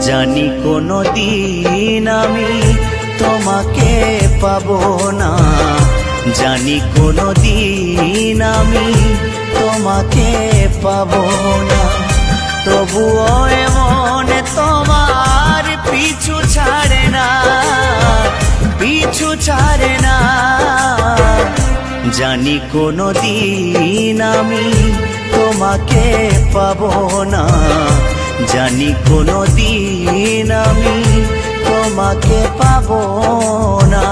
জানি কোনো দিন আমি তোমাকে পাবো না, জানি কোনো দিন আমি তোমাকে পাবো না। তবুও এমন তোমার পিছু ছাড়ে না, পিছু ছাড়ে না। জানি কোনো দিন আমি তোমাকে পাবো না, জানি কোনো দিন আমি তোমাকে পাবো না।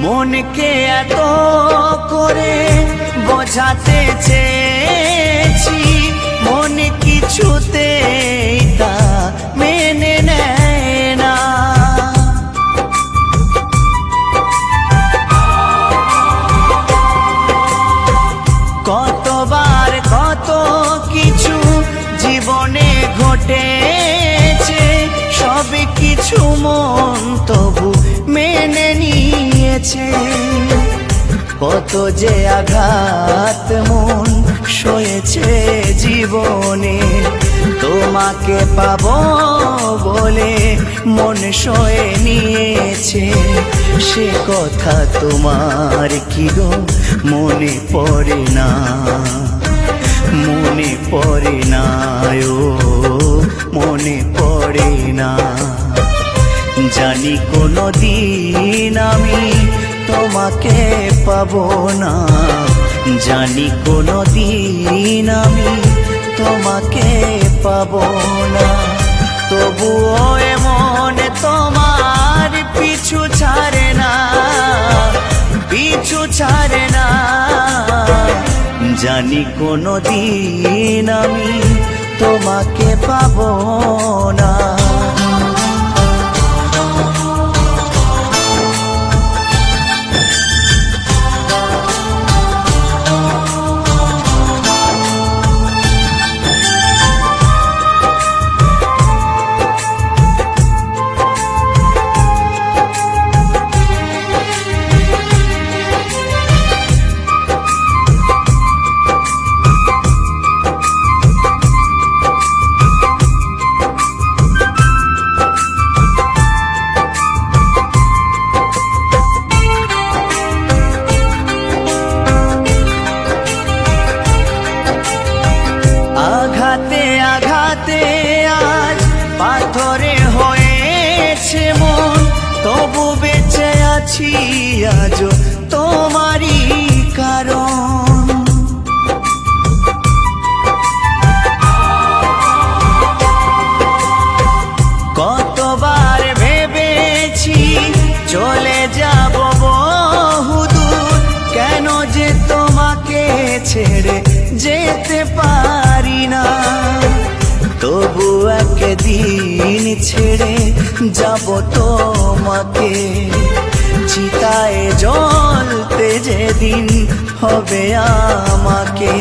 মনকে এত করে বোঝাতে চেয়েছি, মন কিছুতেই তা মেনে নেয় না। কতবার কত কিছু জীবনে ঘটেছে, সব কিছু মন তবু মেনে নিয়েছে। কত যে আঘাত মন সয়েছে জীবনে, তোমাকে পাবো বলে মন সয়ে নিয়েছে। সে কথা তোমার কি গো মনে পড়ে না, মনে পড়ে না, ও মনে পড়ে না। জানি কোনো দিন আমি তোমাকে পাবো না, জানি কোনো দিন আমি তোমাকে পাবো না। তবুও এমন তোমার পিছু ছাড়ে না, পিছু ছাড়ে না। জানি কোনো দিন আমি তোমাকে পাবো না। আঘাতে আঘাতে আজ পাথরে হয়েছে মন, তবু বেঁচে আছি আজ তোমারই কারণ। কতবার ভেবেছি চলে যাব বহুদূর, কেন যে তোমাকে ছেড়ে যেতে পারি না। তবু একদিন ছেড়ে যাব তোমাকে, চিতায় জ্বলতে যেদিন হবে আমাকে।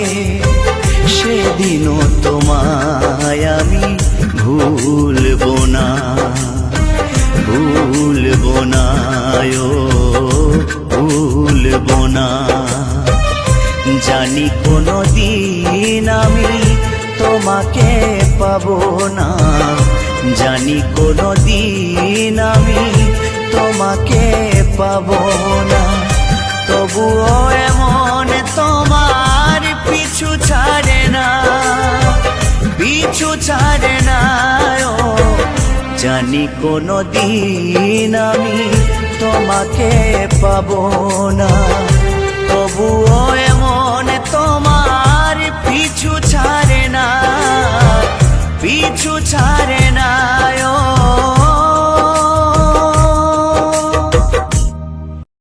সেদিনও তোমায় আমি ভুলবো না, ভুলবো না, ও ভুলবো না। জানি কোনো দিন আমি তোমাকে পাবো না, জানি কোনো দিন আমি তোমাকে পাবো না। তবুও এমন তোমার পিছু ছাড়ে না, পিছু ছাড়ে না। ও জানি কোনো দিন আমি তোমাকে পাবো না।